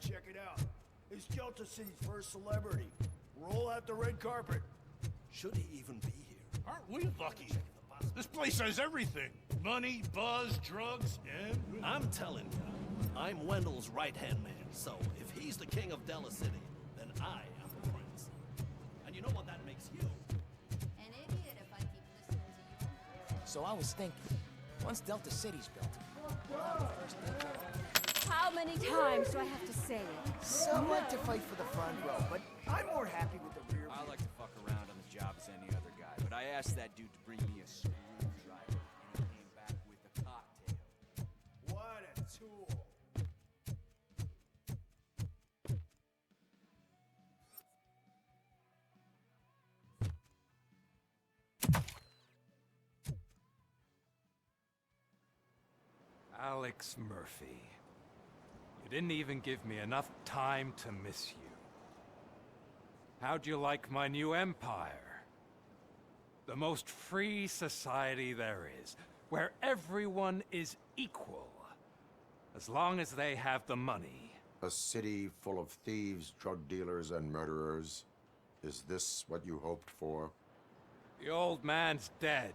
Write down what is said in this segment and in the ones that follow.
check it out. It's Delta City's first celebrity. Roll out the red carpet. Should he even be here? Aren't we lucky? This place has everything. Money, buzz, drugs, and... I'm telling you, I'm Wendell's right-hand man, so if he's the king of Delta City, then I am the prince. And you know what that makes you? An idiot if I keep listening to you. So I was thinking, once Delta City's built, we'll have the first intro. How many times do I have to say it? Some like to fight for the front row, but I'm more happy with the rear I view. like to fuck around on the job as any other guy, but I asked that dude to bring me a screwdriver, and he came back with a cocktail. What a tool. Alex Murphy. You didn't even give me enough time to miss you. How'd you like my new empire? The most free society there is, where everyone is equal, as long as they have the money. A city full of thieves, drug dealers, and murderers. Is this what you hoped for? The old man's dead.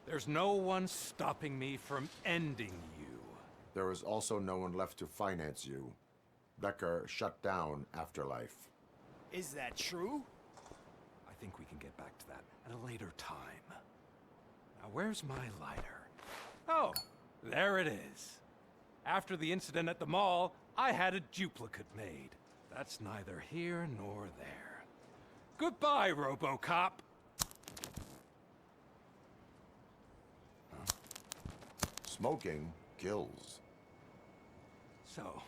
There's no one stopping me from ending you. There is also no one left to finance you. Becker shut down Afterlife. Is that true? I think we can get back to that at a later time. Now, where's my lighter? Oh, there it is. After the incident at the mall, I had a duplicate made. That's neither here nor there. Goodbye, Robocop. Smoking kills. So,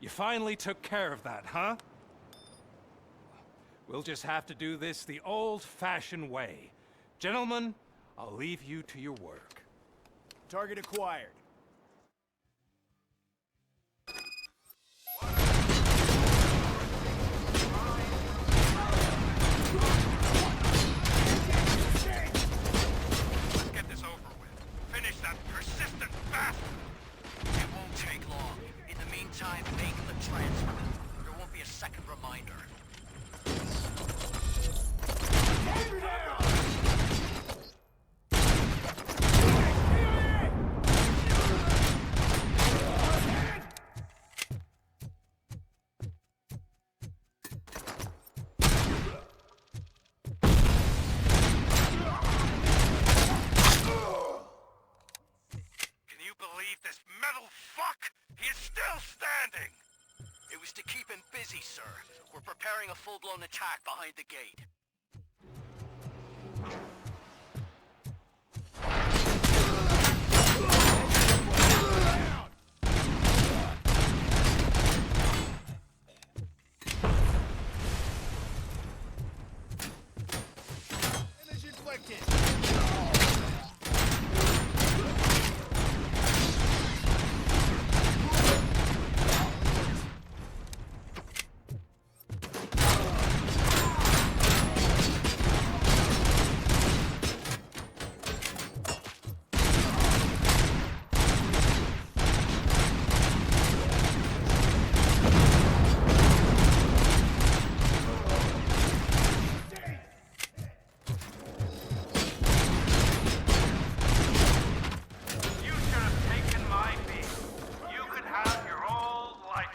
you finally took care of that, huh? We'll just have to do this the old-fashioned way. Gentlemen, I'll leave you to your work. Target acquired. Let's get this over with. Finish that persistent bastard! It won't take long. In the meantime, make the transfer. There won't be a second reminder. Can you believe this metal fuck? He is still standing! It was to keep him busy, sir. We're preparing a full-blown attack behind the gate. Image inflicted. You should have taken my beat. You could have your old life.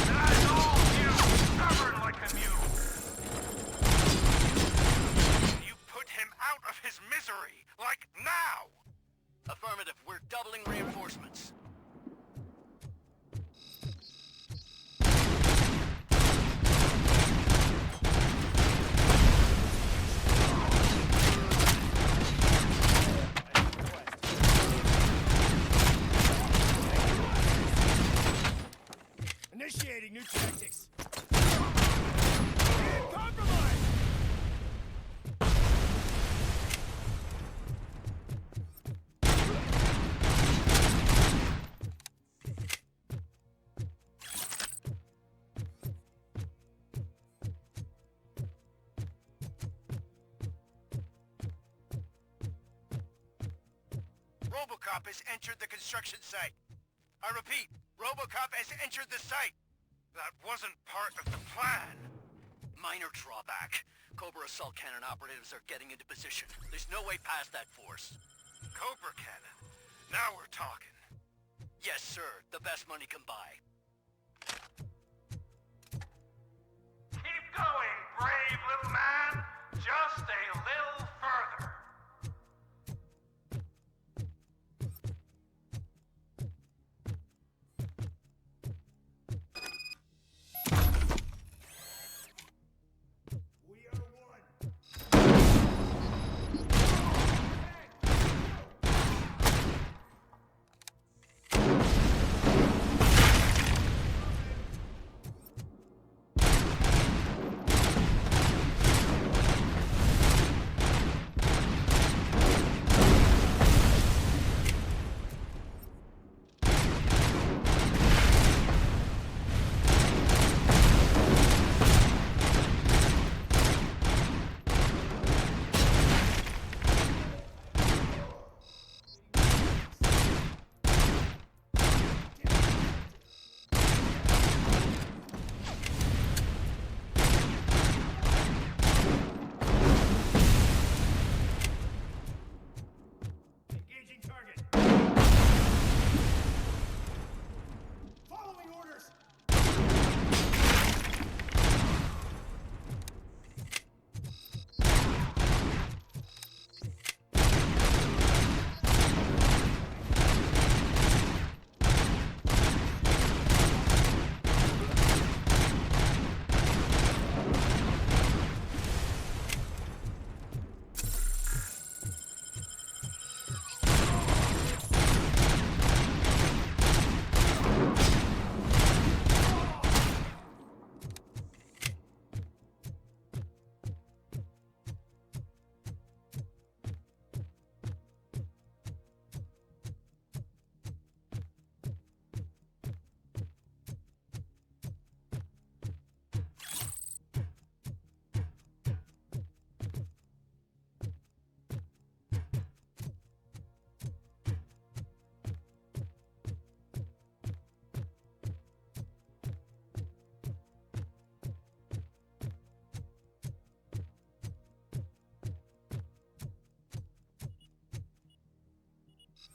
And I know you stubborn like a mule. You put him out of his misery, like now! Affirmative. We're doubling reinforcements. Initiating new tactics. Compromise! Robocop has entered the construction site. I repeat, Robocop has entered the site. That wasn't part of the plan. Minor drawback. Cobra assault cannon operatives are getting into position. There's no way past that force. Cobra cannon. Now we're talking. Yes, sir. The best money can buy. Keep going, brave little man. Just a little further. We are one. Engaging target. Following orders.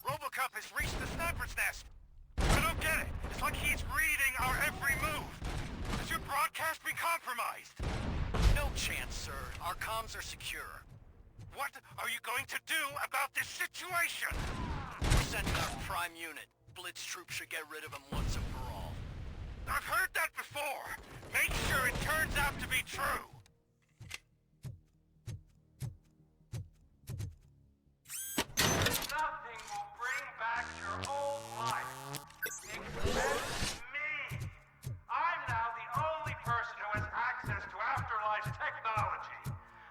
Robocop has reached the sniper's nest. I don't get it. It's like he's reading our every move. Has your broadcast been compromised? No chance, sir. Our comms are secure. What are you going to do about this situation? We're sending our prime unit. Blitz troops should get rid of him once and for all. I've heard that before. Make sure it turns out to be true. Nothing will bring back your old life. Except me. I'm now the only person who has access to afterlife technology.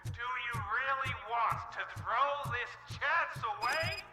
Do you really want to throw this chance away?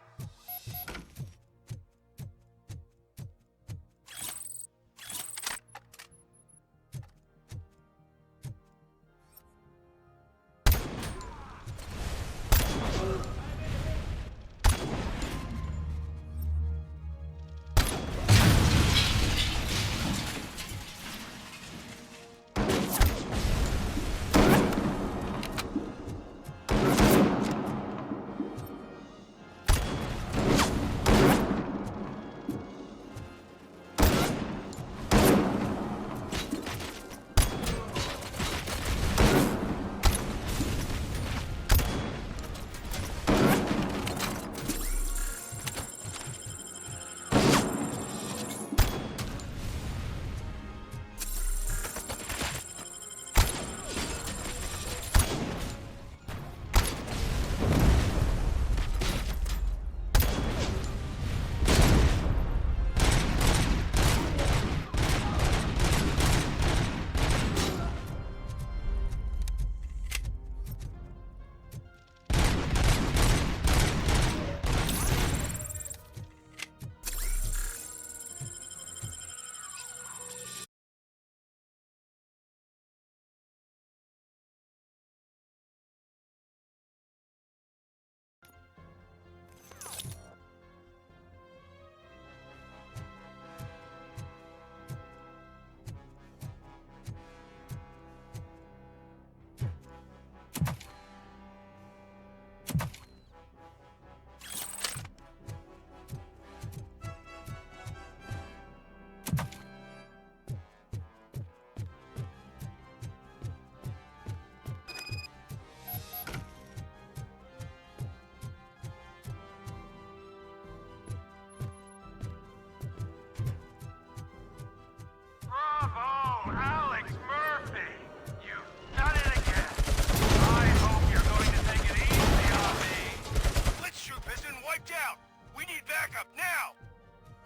We need backup now!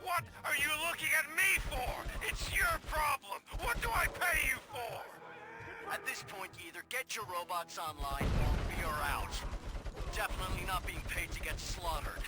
What are you looking at me for? It's your problem! What do I pay you for? At this point, you either get your robots online or we're out. Definitely not being paid to get slaughtered.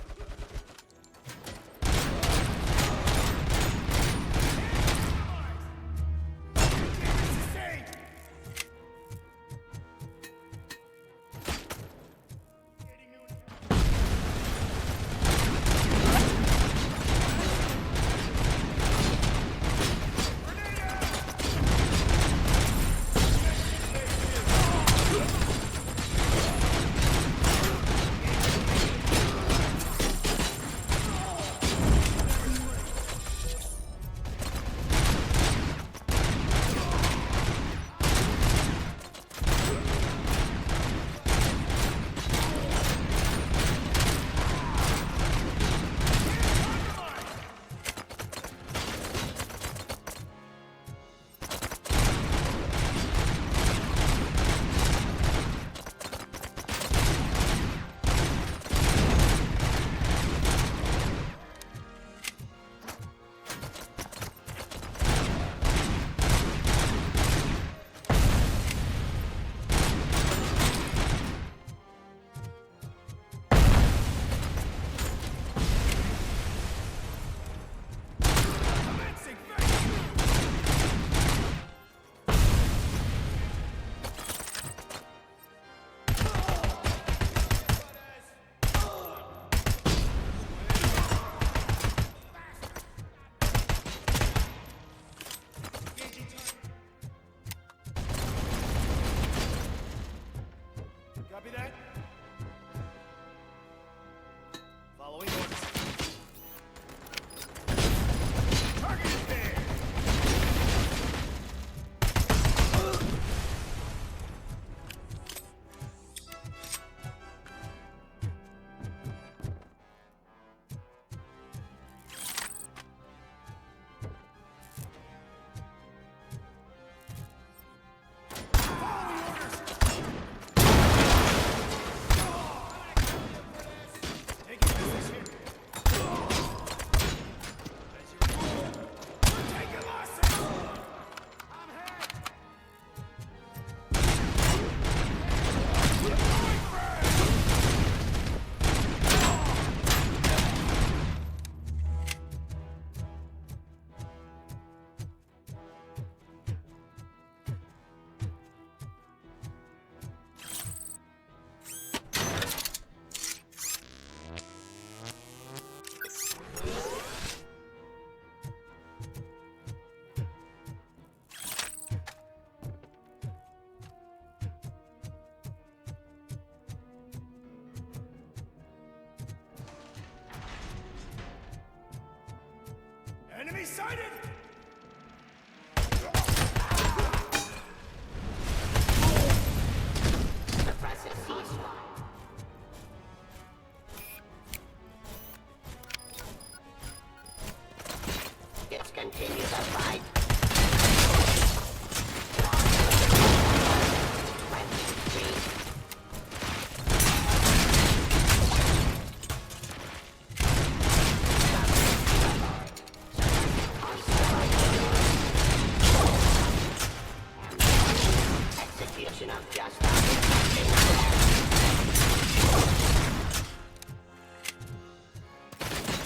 Copy that? Following orders. Target is there! Enemy sighted! Let's continue the fight. Execution of justice.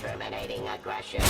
Terminating aggression.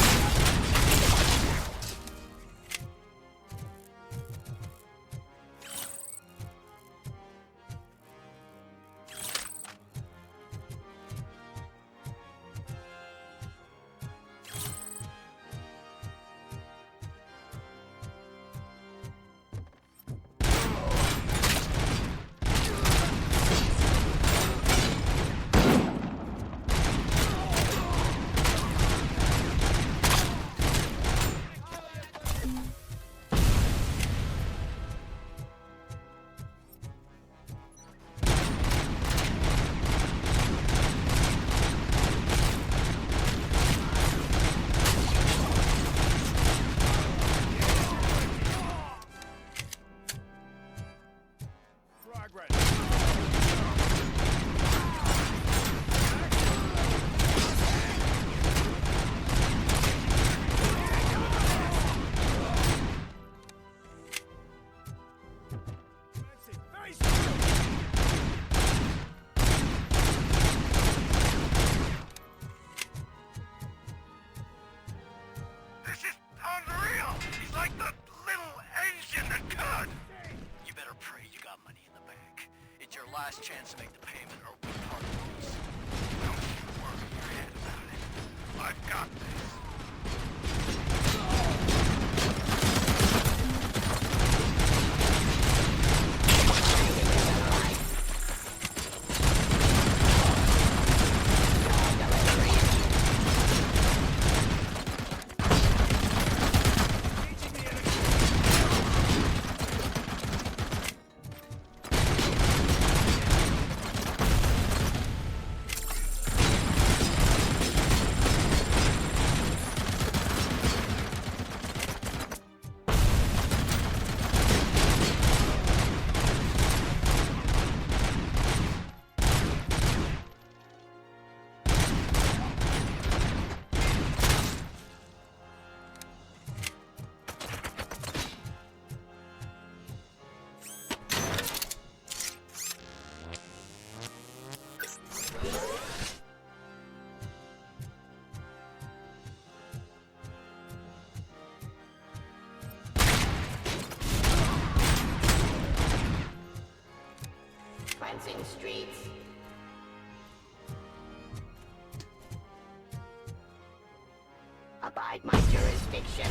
outside my jurisdiction.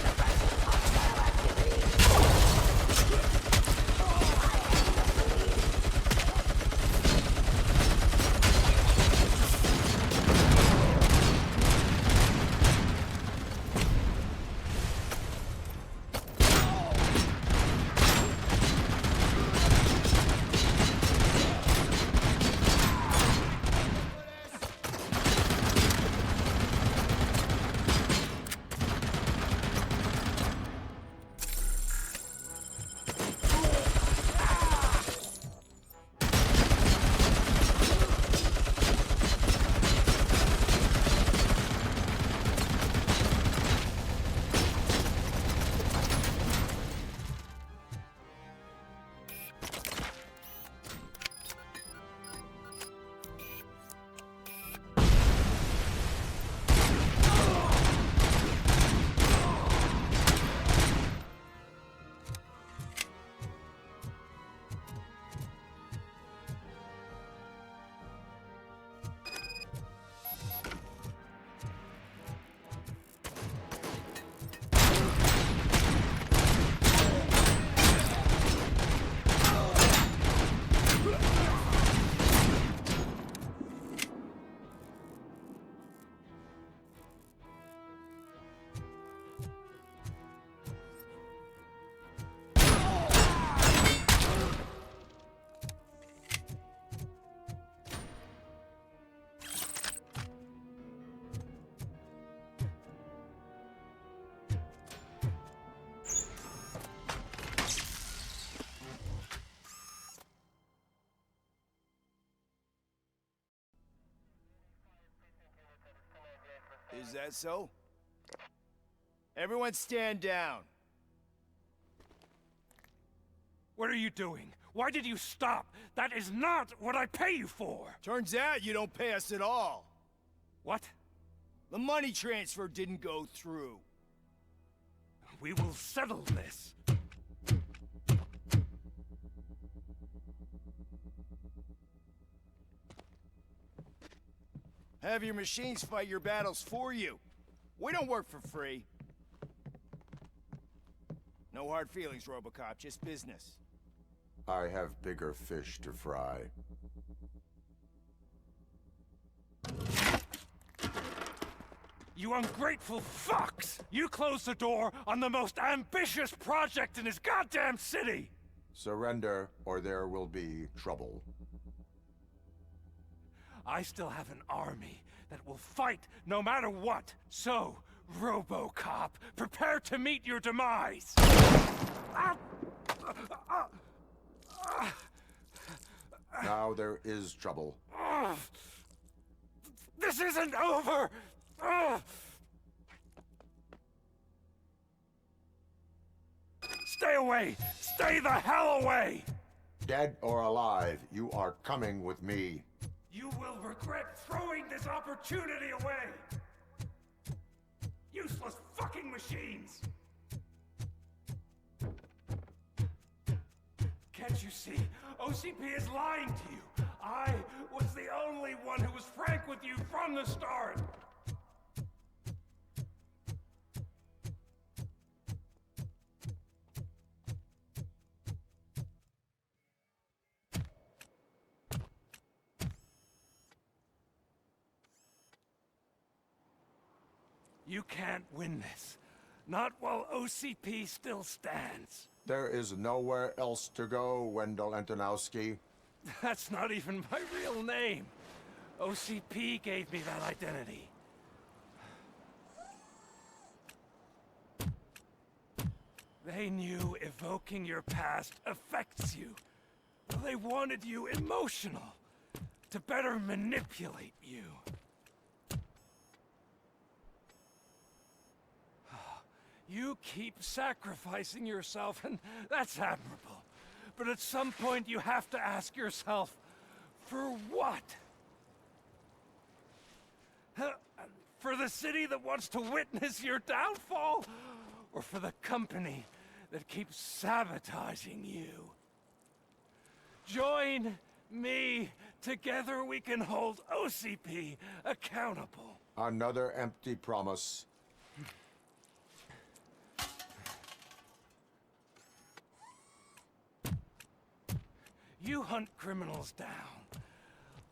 The present hostile activity. I am the police. Is that so? Everyone stand down. What are you doing? Why did you stop? That is not what I pay you for! Turns out you don't pay us at all. What? The money transfer didn't go through. We will settle this. Have your machines fight your battles for you. We don't work for free. No hard feelings, Robocop, just business. I have bigger fish to fry. You ungrateful fucks! You closed the door on the most ambitious project in this goddamn city! Surrender, or there will be trouble. I still have an army that will fight no matter what. So, Robocop, prepare to meet your demise! Now there is trouble. This isn't over! Stay away! Stay the hell away! Dead or alive, you are coming with me. You will regret throwing this opportunity away! Useless fucking machines! Can't you see? OCP is lying to you! I was the only one who was frank with you from the start! You can't win this. Not while OCP still stands. There is nowhere else to go, Wendell Antonowski. That's not even my real name. OCP gave me that identity. They knew evoking your past affects you. They wanted you emotional, to better manipulate you. You keep sacrificing yourself, and that's admirable. But at some point, you have to ask yourself, for what? For the city that wants to witness your downfall? Or for the company that keeps sabotaging you? Join me. Together we can hold OCP accountable. Another empty promise. You hunt criminals down.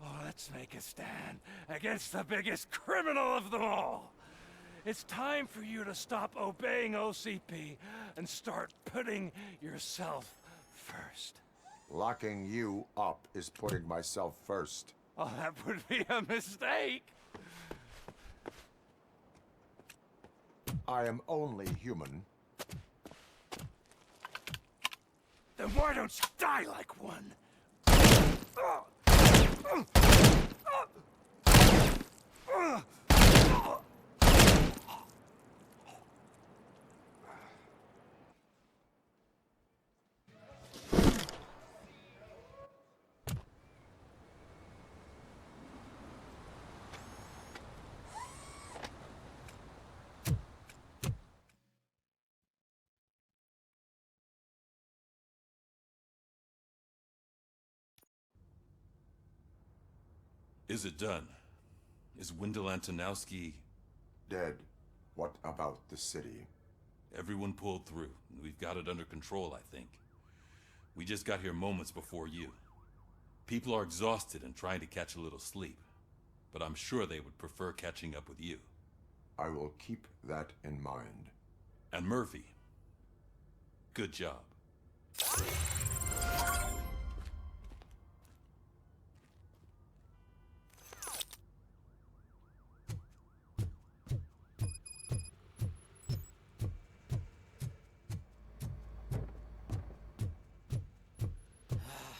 Oh, let's make a stand against the biggest criminal of them all. It's time for you to stop obeying OCP and start putting yourself first. Locking you up is putting myself first. Oh, that would be a mistake. I am only human. Then why don't you die like one? Is it done? Is Wendell Antonowski... Dead. What about the city? Everyone pulled through. We've got it under control, I think. We just got here moments before you. People are exhausted and trying to catch a little sleep. But I'm sure they would prefer catching up with you. I will keep that in mind. And Murphy, good job.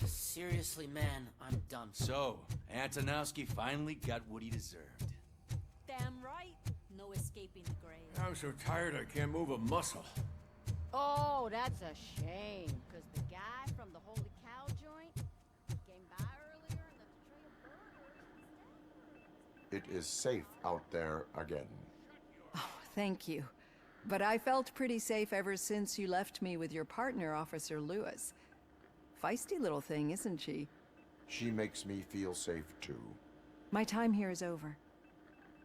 Seriously, man, I'm done. So, Antonowski finally got what he deserved. Damn right. No escaping the grave. I'm so tired I can't move a muscle. Oh, that's a shame. Because the guy from the Holy Cow joint came by earlier and left a tray of burgers. It is safe out there again. Oh, thank you. But I felt pretty safe ever since you left me with your partner, Officer Lewis. Feisty little thing, isn't she? She makes me feel safe too. My time here is over.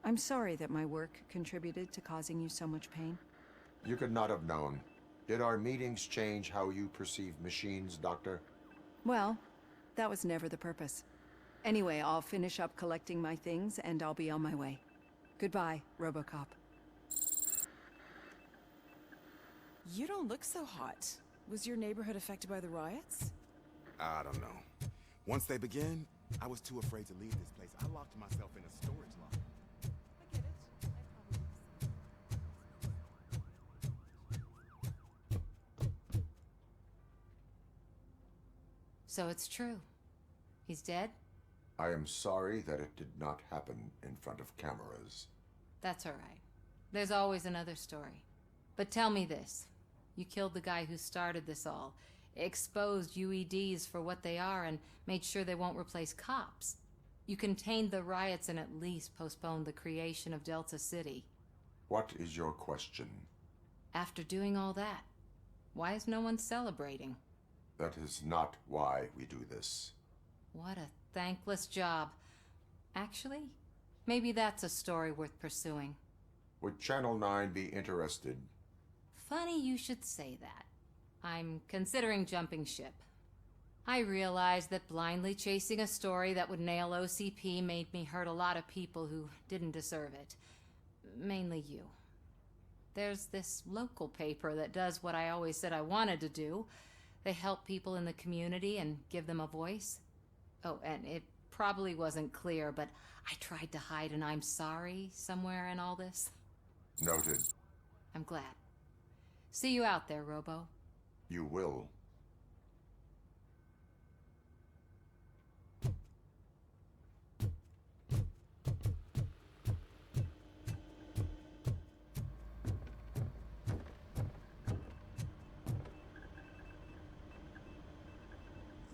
I'm sorry that my work contributed to causing you so much pain. You could not have known. Did our meetings change how you perceive machines, Doctor? Well, that was never the purpose. Anyway, I'll finish up collecting my things and I'll be on my way. Goodbye, Robocop. You don't look so hot. Was your neighborhood affected by the riots? I don't know. Once they begin, I was too afraid to leave this place. I locked myself in a storage locker. I get it. So it's true. He's dead? I am sorry that it did not happen in front of cameras. That's all right. There's always another story. But tell me this. You killed the guy who started this all, exposed UEDs for what they are, and made sure they won't replace cops. You contained the riots and at least postponed the creation of Delta City. What is your question? After doing all that, why is no one celebrating? That is not why we do this. What a thankless job. Actually, maybe that's a story worth pursuing. Would Channel 9 be interested? Funny you should say that. I'm considering jumping ship. I realized that blindly chasing a story that would nail OCP made me hurt a lot of people who didn't deserve it. Mainly you. There's this local paper that does what I always said I wanted to do. They help people in the community and give them a voice. Oh, and it probably wasn't clear, but I tried to hide an I'm sorry somewhere in all this. Noted. I'm glad. See you out there, Robo. You will.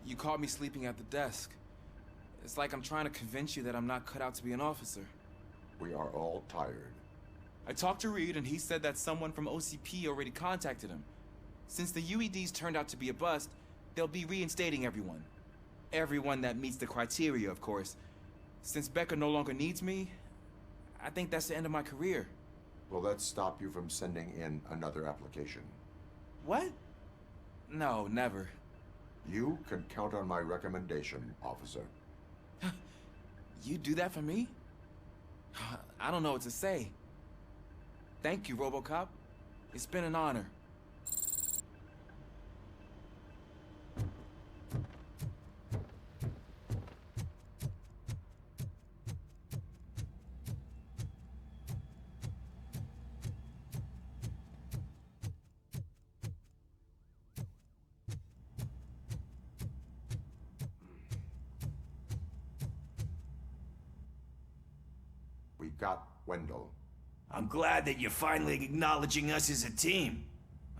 You caught me sleeping at the desk. It's like I'm trying to convince you that I'm not cut out to be an officer. We are all tired. I talked to Reed and he said that someone from OCP already contacted him. Since the UEDs turned out to be a bust, they'll be reinstating everyone. Everyone that meets the criteria, of course. Since Becca no longer needs me, I think that's the end of my career. Will that stop you from sending in another application? What? No, never. You can count on my recommendation, officer. You do that for me? I don't know what to say. Thank you, Robocop. It's been an honor. We got Wendell. I'm glad that you're finally acknowledging us as a team.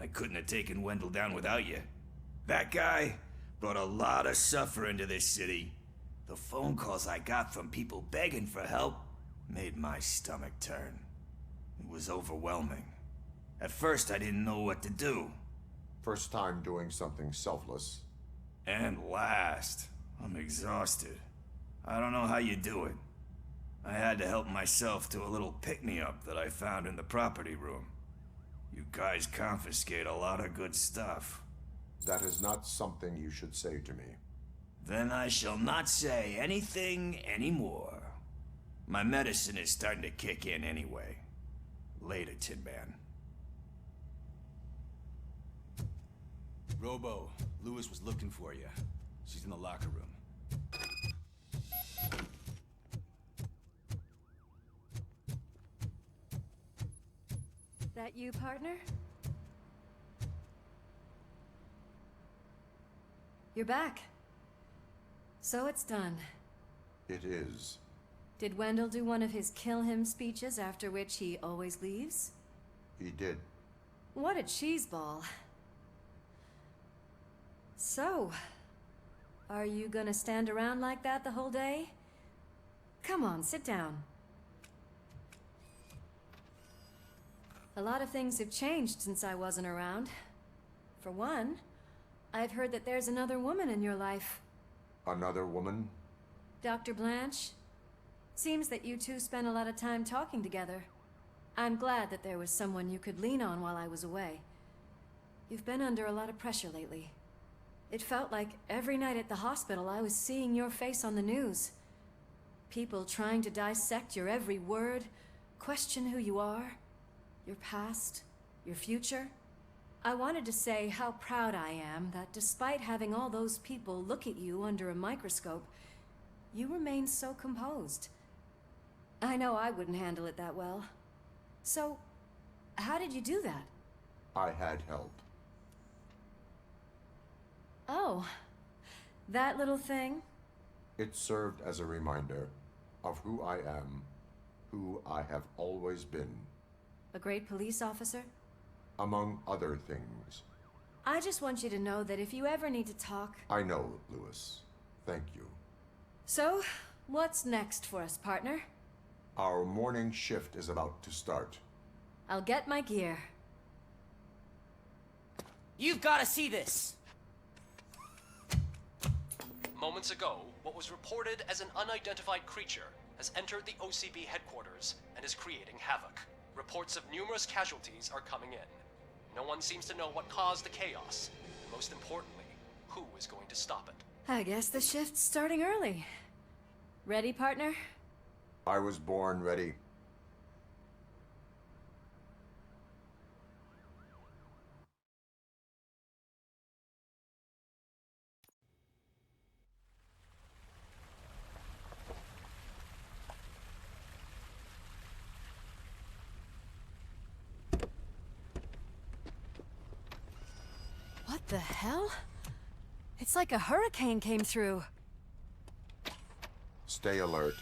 I couldn't have taken Wendell down without you. That guy brought a lot of suffering to this city. The phone calls I got from people begging for help made my stomach turn. It was overwhelming. At first, I didn't know what to do. First time doing something selfless. And last, I'm exhausted. I don't know how you do it. I had to help myself to a little pick-me-up that I found in the property room. You guys confiscate a lot of good stuff. That is not something you should say to me. Then I shall not say anything anymore. My medicine is starting to kick in anyway. Later, Tin Man. Robo, Lewis was looking for you. She's in the locker room. That you, partner? You're back. So it's done. It is. Did Wendell do one of his kill him speeches after which he always leaves? He did. What a cheeseball. So, are you gonna stand around like that the whole day? Come on, sit down. A lot of things have changed since I wasn't around. For one, I've heard that there's another woman in your life. Another woman? Dr. Blanche? Seems that you two spent a lot of time talking together. I'm glad that there was someone you could lean on while I was away. You've been under a lot of pressure lately. It felt like every night at the hospital I was seeing your face on the news. People trying to dissect your every word, question who you are, your past, your future. I wanted to say how proud I am that despite having all those people look at you under a microscope, you remain so composed. I know I wouldn't handle it that well. So, how did you do that? I had help. Oh, that little thing? It served as a reminder of who I am, who I have always been. A great police officer? Among other things. I just want you to know that if you ever need to talk... I know, Lewis. Thank you. So, what's next for us, partner? Our morning shift is about to start. I'll get my gear. You've got to see this! Moments ago, what was reported as an unidentified creature has entered the OCP headquarters and is creating havoc. Reports of numerous casualties are coming in. No one seems to know what caused the chaos, and most importantly, who is going to stop it. I guess the shift's starting early. Ready, partner? I was born ready. What the hell? It's like a hurricane came through. Stay alert.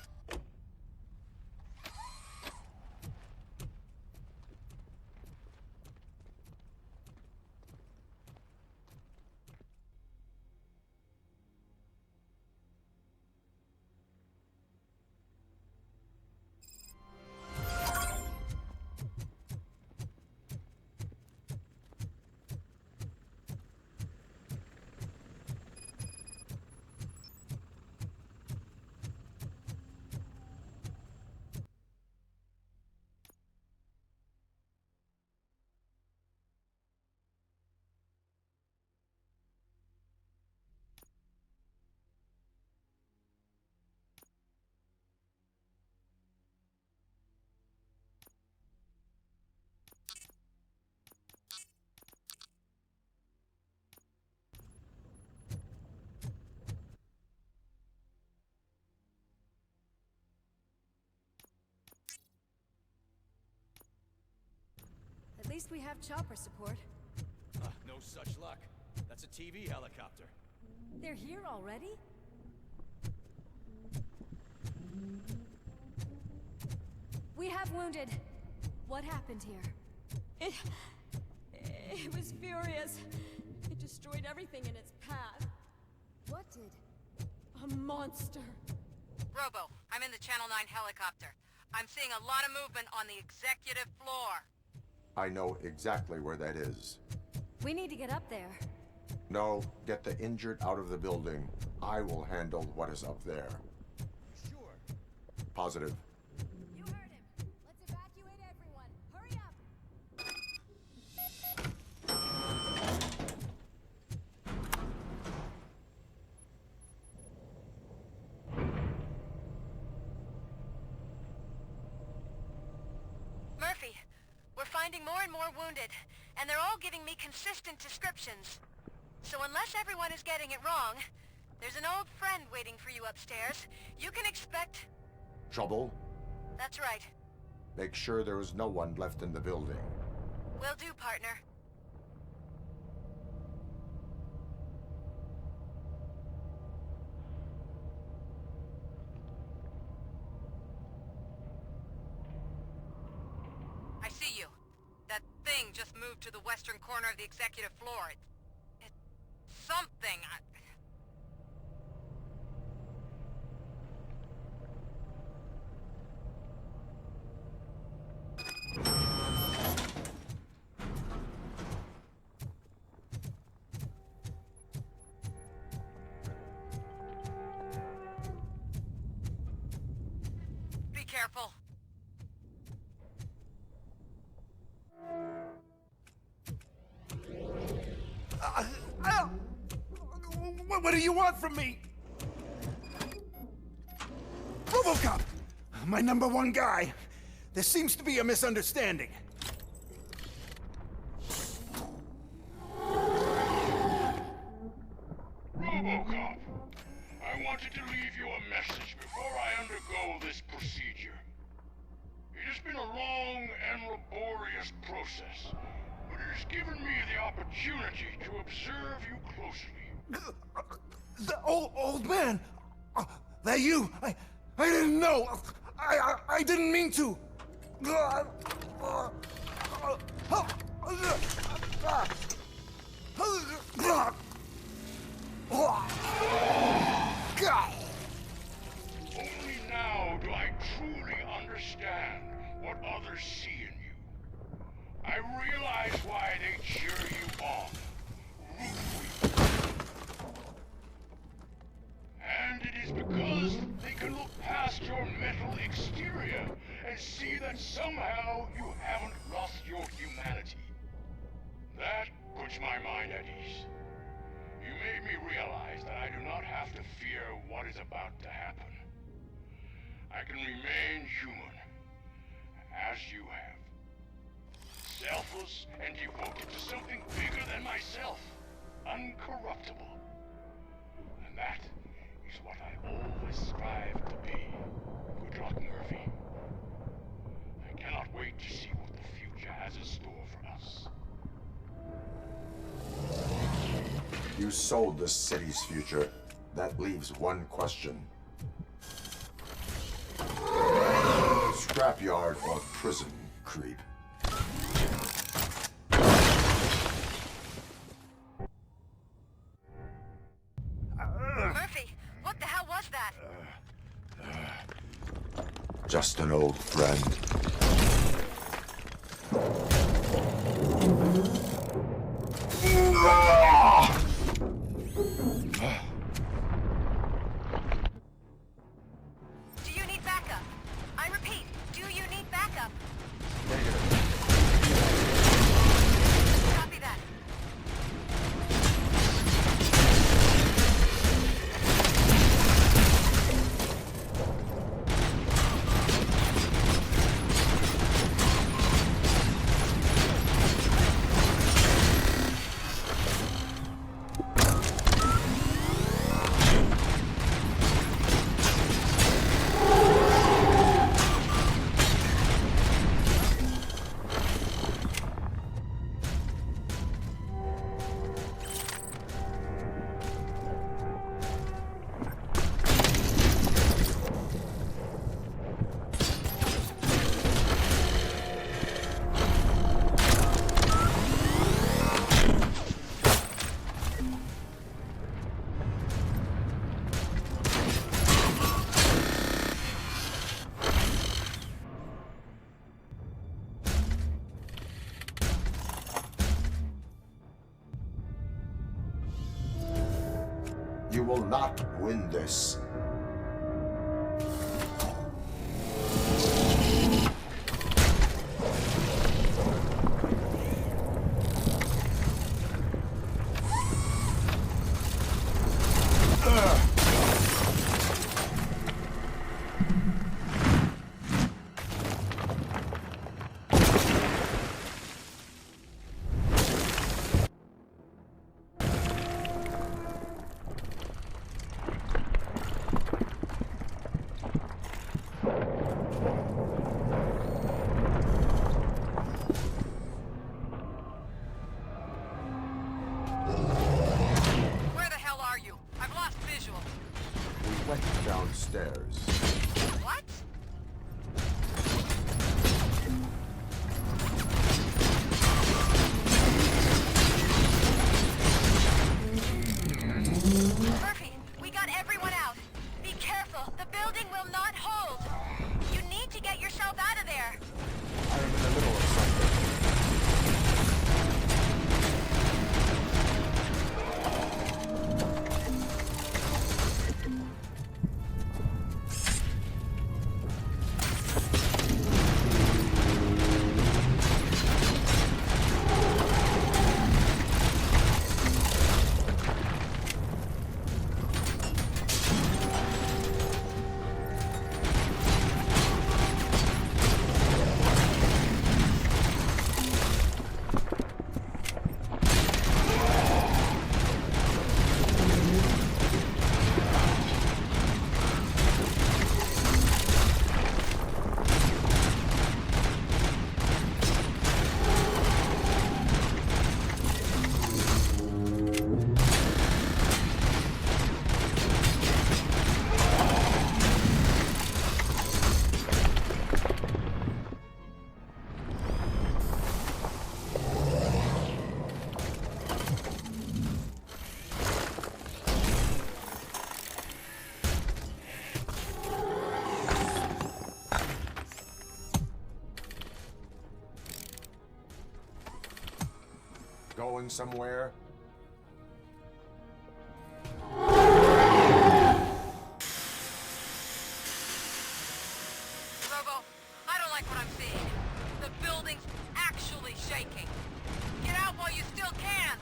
least we have chopper support. No such luck. That's a TV helicopter. They're here already? We have wounded. What happened here? It was furious. It destroyed everything in its path. What did? A monster. Robo, I'm in the Channel 9 helicopter. I'm seeing a lot of movement on the executive floor. I know exactly where that is. We need to get up there. No, get the injured out of the building. I will handle what is up there. Sure. Positive. You heard him. Let's evacuate everyone. Hurry up. Murphy, we're finding more and more wounded, and they're all giving me consistent descriptions. So unless everyone is getting it wrong, there's an old friend waiting for you upstairs. You can expect... Trouble? That's right. Make sure there is no one left in the building. Will do, partner. I see you. That thing just moved to the western corner of the executive floor. It's something. Be careful. What do you want from me? Robocop! My #1 guy. There seems to be a misunderstanding. Robocop, I wanted to leave you a message before I undergo this procedure. It has been a long and laborious process, but it has given me the opportunity to observe you closely. The old man! That you? I didn't know! I didn't mean to! Only now do I truly understand what others see in you. I realize why they cheer you on, root for you. And it is because they can look past your metal exterior and see that somehow you haven't lost your humanity. That puts my mind at ease. You made me realize that I do not have to fear what is about to happen. I can remain human, as you have. Selfless and devoted to something bigger than myself. Uncorruptible. And that is what I always strive to be. Good luck, Murphy. I cannot wait to see what the future has in store for us. You sold this city's future. That leaves one question. Scrapyard or prison, creep? Murphy, what the hell was that? Just an old friend. Do you need backup? I repeat, do you need backup? Copy that. will not win this. Downstairs. What? Murphy, we got everyone out. Be careful. The building will not hold. You need to get yourself out of there. I am in the middle of something. Going somewhere? Robo, I don't like what I'm seeing. The building's actually shaking. Get out while you still can.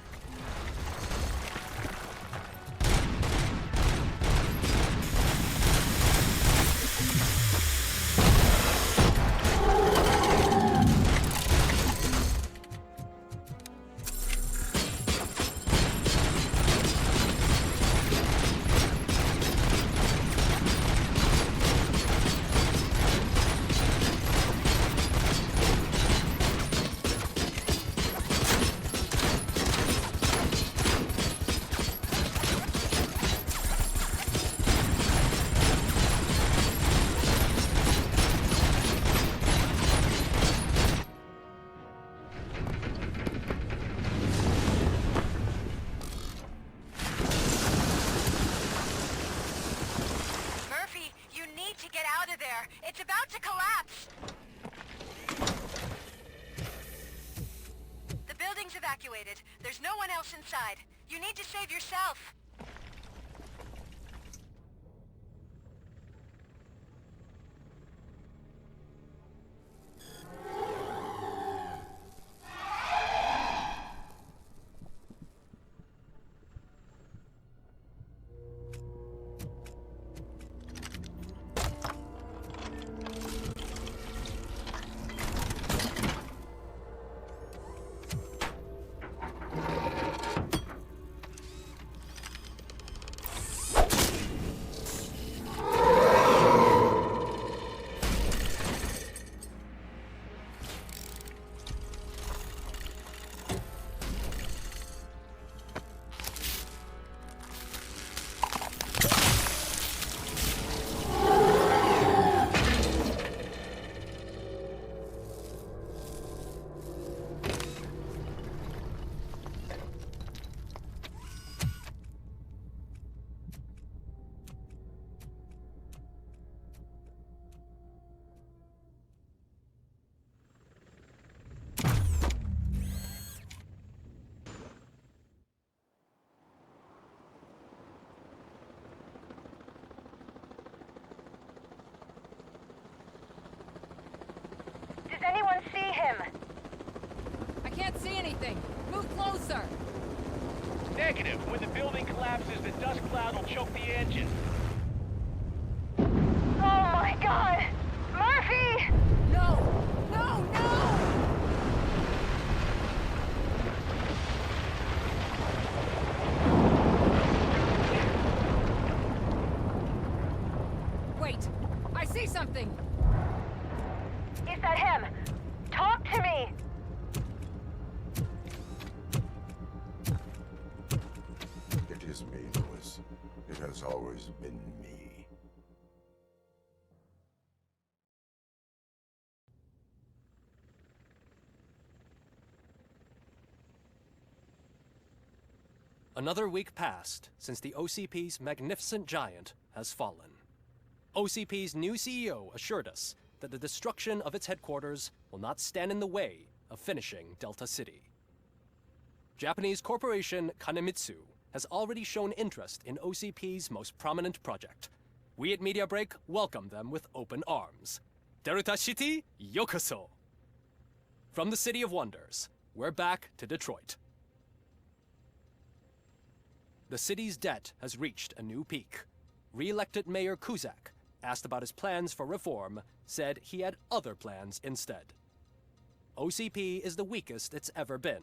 It's about to collapse! The building's evacuated. There's no one else inside. You need to save yourself. can't see anything. Move closer. Negative. When the building collapses, the dust cloud will choke the engine. Oh my god! Murphy! No! No, no! Wait! I see something! Is that him? Talk to me! It is me, Lewis. It has always been me. Another week passed since the OCP's magnificent giant has fallen. OCP's new CEO assured us that the destruction of its headquarters will not stand in the way of finishing Delta City. Japanese corporation Kanemitsu has already shown interest in OCP's most prominent project. We at Media Break welcome them with open arms. Delta City, yokoso! From the City of Wonders, we're back to Detroit. The city's debt has reached a new peak. Re-elected Mayor Cusack, asked about his plans for reform, said he had other plans instead. OCP is the weakest it's ever been.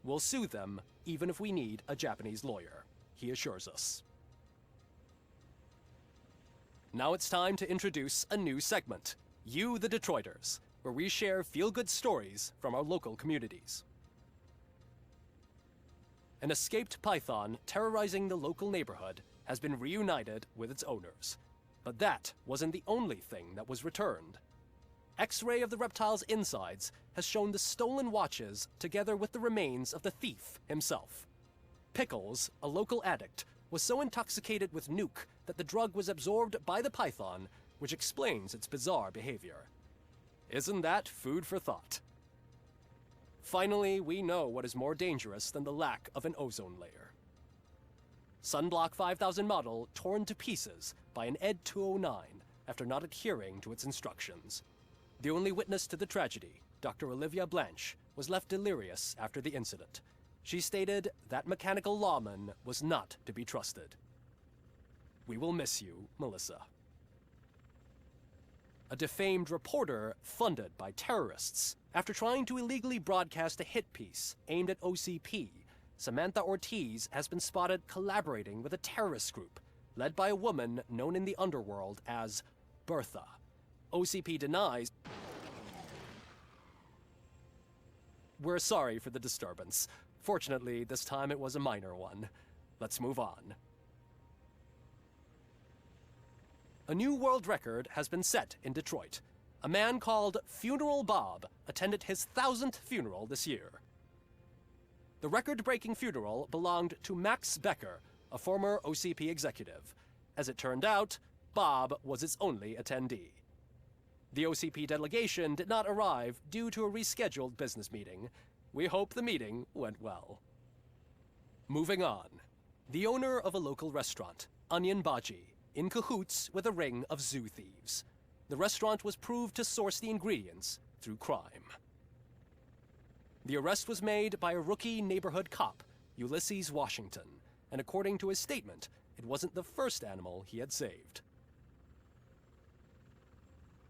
We'll sue them, even if we need a Japanese lawyer, he assures us. Now it's time to introduce a new segment, You the Detroiters, where we share feel-good stories from our local communities. An escaped python terrorizing the local neighborhood has been reunited with its owners. But that wasn't the only thing that was returned. X-ray of the reptile's insides has shown the stolen watches together with the remains of the thief himself. Pickles, a local addict, was so intoxicated with nuke that the drug was absorbed by the python, which explains its bizarre behavior. Isn't that food for thought? Finally, we know what is more dangerous than the lack of an ozone layer. Sunblock 5000 model torn to pieces by an Ed 209 after not adhering to its instructions. The only witness to the tragedy, Dr. Olivia Blanche, was left delirious after the incident. She stated that mechanical lawman was not to be trusted. We will miss you, Melissa. A defamed reporter funded by terrorists. After trying to illegally broadcast a hit piece aimed at OCP, Samantha Ortiz has been spotted collaborating with a terrorist group led by a woman known in the underworld as Bertha. OCP denies. We're sorry for the disturbance. Fortunately, this time it was a minor one. Let's move on. A new world record has been set in Detroit. A man called Funeral Bob attended his 1000th funeral this year. The record-breaking funeral belonged to Max Becker, a former OCP executive. As it turned out, Bob was its only attendee. The OCP delegation did not arrive due to a rescheduled business meeting. We hope the meeting went well. Moving on. The owner of a local restaurant, Onion Baji, in cahoots with a ring of zoo thieves. The restaurant was proved to source the ingredients through crime. The arrest was made by a rookie neighborhood cop, Ulysses Washington, and according to his statement, it wasn't the first animal he had saved.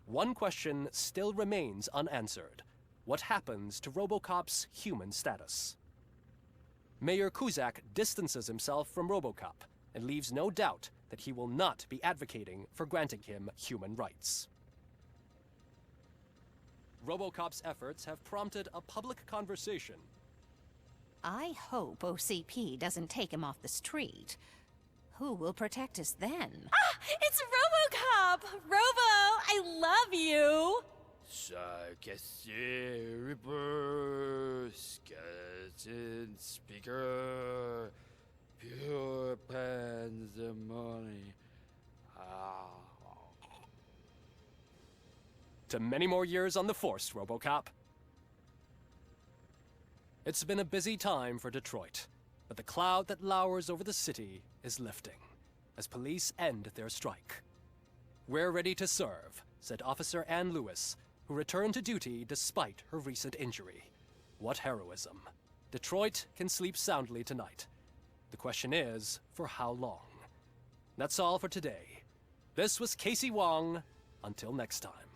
One question still remains unanswered. What happens to Robocop's human status? Mayor Cusack distances himself from Robocop and leaves no doubt that he will not be advocating for granting him human rights. Robocop's efforts have prompted a public conversation. I hope OCP doesn't take him off the street. Who will protect us then? Ah! It's Robocop! Robo, I love you! Reaper, skeleton speaker, pure pandemonium. To many more years on the force, Robocop. It's been a busy time for Detroit, but the cloud that lowers over the city is lifting as police end their strike. We're ready to serve, said Officer Ann Lewis, who returned to duty despite her recent injury. What heroism. Detroit can sleep soundly tonight. The question is, for how long? That's all for today. This was Casey Wong. Until next time.